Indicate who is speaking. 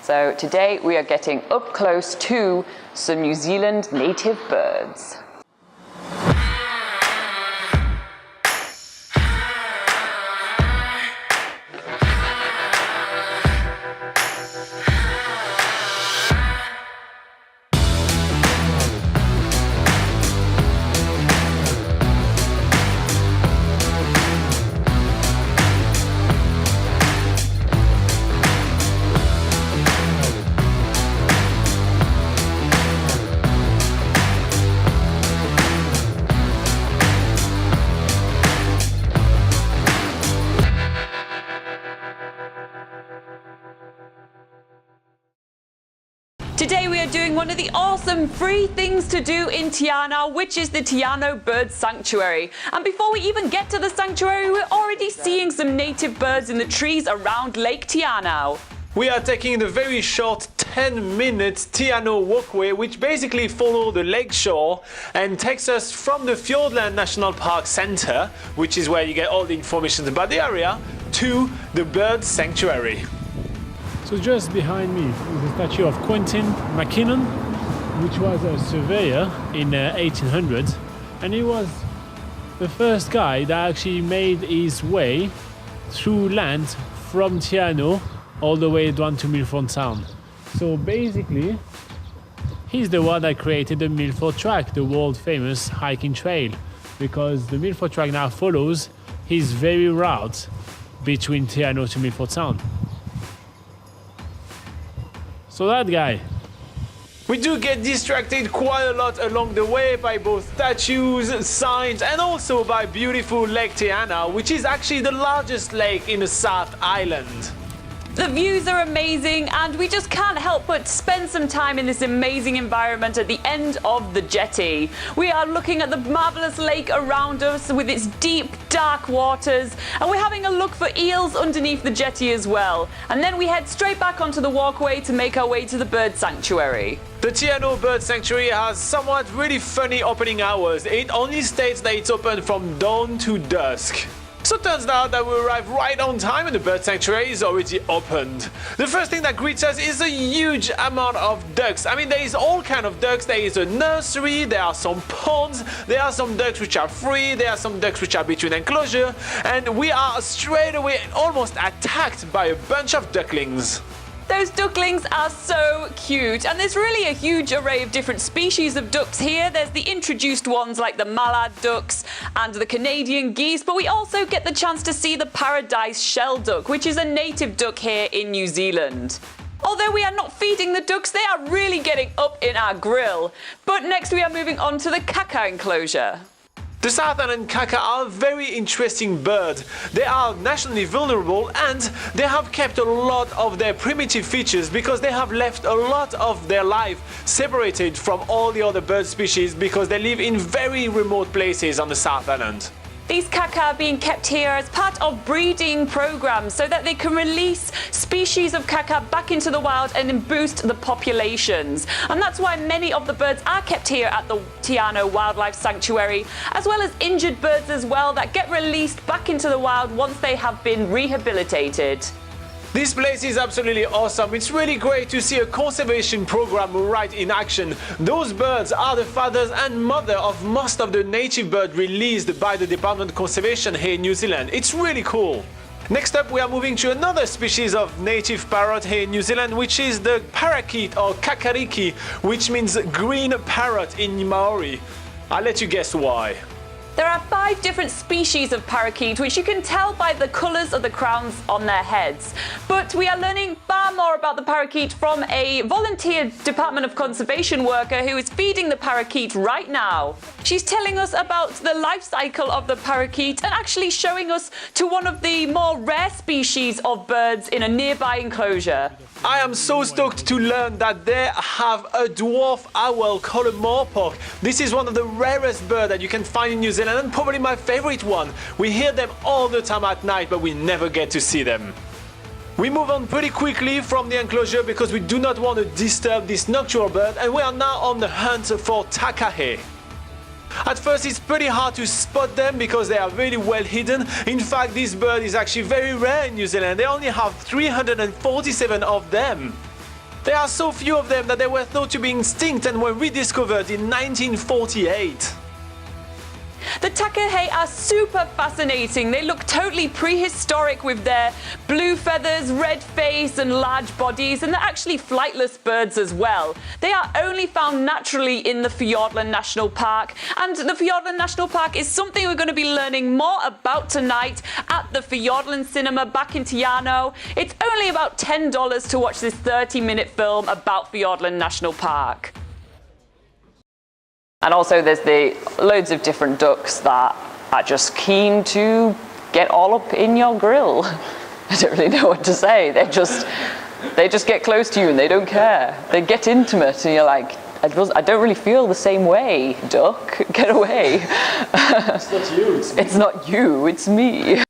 Speaker 1: So today we are getting up close to some New Zealand native birds. Today we are doing one of the awesome free things to do in Te Anau, which is the Te Anau Bird Sanctuary. And before we even get to the sanctuary, we're already seeing some native birds in the trees around Lake Te Anau.
Speaker 2: We are taking the very short 10-minute Te Anau walkway, which basically follows the lake shore and takes us from the Fiordland National Park Center, which is where you get all the information about the area, to the bird sanctuary.
Speaker 3: So just behind me is the statue of Quentin McKinnon, which was a surveyor in 1800s, and he was the first guy that actually made his way through land from Te Anau all the way down to Milford Sound. So basically, he's the one that created the Milford Track, the world famous hiking trail, because the Milford Track now follows his very route between Te Anau to Milford Sound. So that guy.
Speaker 2: We do get distracted quite a lot along the way by both statues, signs, and also by beautiful Lake Te Anau, which is actually the largest lake in the South Island.
Speaker 1: The views are amazing, and we just can't help but spend some time in this amazing environment at the end of the jetty. We are looking at the marvellous lake around us with its deep, dark waters, and we're having a look for eels underneath the jetty as well. And then we head straight back onto the walkway to make our way to the bird sanctuary.
Speaker 2: The Te Anau Bird Sanctuary has somewhat really funny opening hours. It only states that it's open from dawn to dusk. So it turns out that we arrive right on time and the bird sanctuary is already opened. The first thing that greets us is a huge amount of ducks. I mean, there is all kind of ducks. There is a nursery, there are some ponds, there are some ducks which are free, there are some ducks which are between enclosure, and we are straight away almost attacked by a bunch of ducklings.
Speaker 1: Those ducklings are so cute, and there's really a huge array of different species of ducks here. There's the introduced ones like the mallard ducks and the Canadian geese, but we also get the chance to see the paradise shell duck, which is a native duck here in New Zealand. Although we are not feeding the ducks, they are really getting up in our grill. But next we are moving on to the kaka enclosure.
Speaker 2: The South Island kaka are a very interesting bird. They are nationally vulnerable and they have kept a lot of their primitive features because they have left a lot of their life separated from all the other bird species because they live in very remote places on the South Island.
Speaker 1: These kaka are being kept here as part of breeding programs so that they can release species of kaka back into the wild and then boost the populations. And that's why many of the birds are kept here at the Te Anau Wildlife Sanctuary, as well as injured birds as well that get released back into the wild once they have been rehabilitated.
Speaker 2: This place is absolutely awesome. It's really great to see a conservation program right in action. Those birds are the fathers and mother of most of the native birds released by the Department of Conservation here in New Zealand. It's really cool. Next up, we are moving to another species of native parrot here in New Zealand, which is the parakeet or kakariki, which means green parrot in Maori. I'll let you guess why.
Speaker 1: There are 5 different species of parakeet, which you can tell by the colours of the crowns on their heads. But we are learning far more about the parakeet from a volunteer Department of Conservation worker who is feeding the parakeet right now. She's telling us about the life cycle of the parakeet and actually showing us to one of the more rare species of birds in a nearby enclosure.
Speaker 2: I am so stoked to learn that they have a dwarf owl called a moorpork. This is one of the rarest birds that you can find in New Zealand and probably my favorite one. We hear them all the time at night, but we never get to see them. We move on pretty quickly from the enclosure because we do not want to disturb this nocturnal bird, and we are now on the hunt for Takahe. At first it's pretty hard to spot them because they are really well hidden. In fact, this bird is actually very rare in New Zealand. They only have 347 of them. There are so few of them that they were thought to be extinct and were rediscovered in 1948.
Speaker 1: The Takahe are super fascinating. They look totally prehistoric with their blue feathers, red face and large bodies, and they're actually flightless birds as well. They are only found naturally in the Fiordland National Park, and the Fiordland National Park is something we're going to be learning more about tonight at the Fiordland Cinema back in Te Anau. It's only about $10 to watch this 30-minute film about Fiordland National Park. And also there's loads of different ducks that are just keen to get all up in your grill. I don't really know what to say. They just get close to you and they don't care. They get intimate and you're like, I don't really feel the same way, duck. Get away.
Speaker 3: It's not you, it's me.
Speaker 1: It's not you, it's me.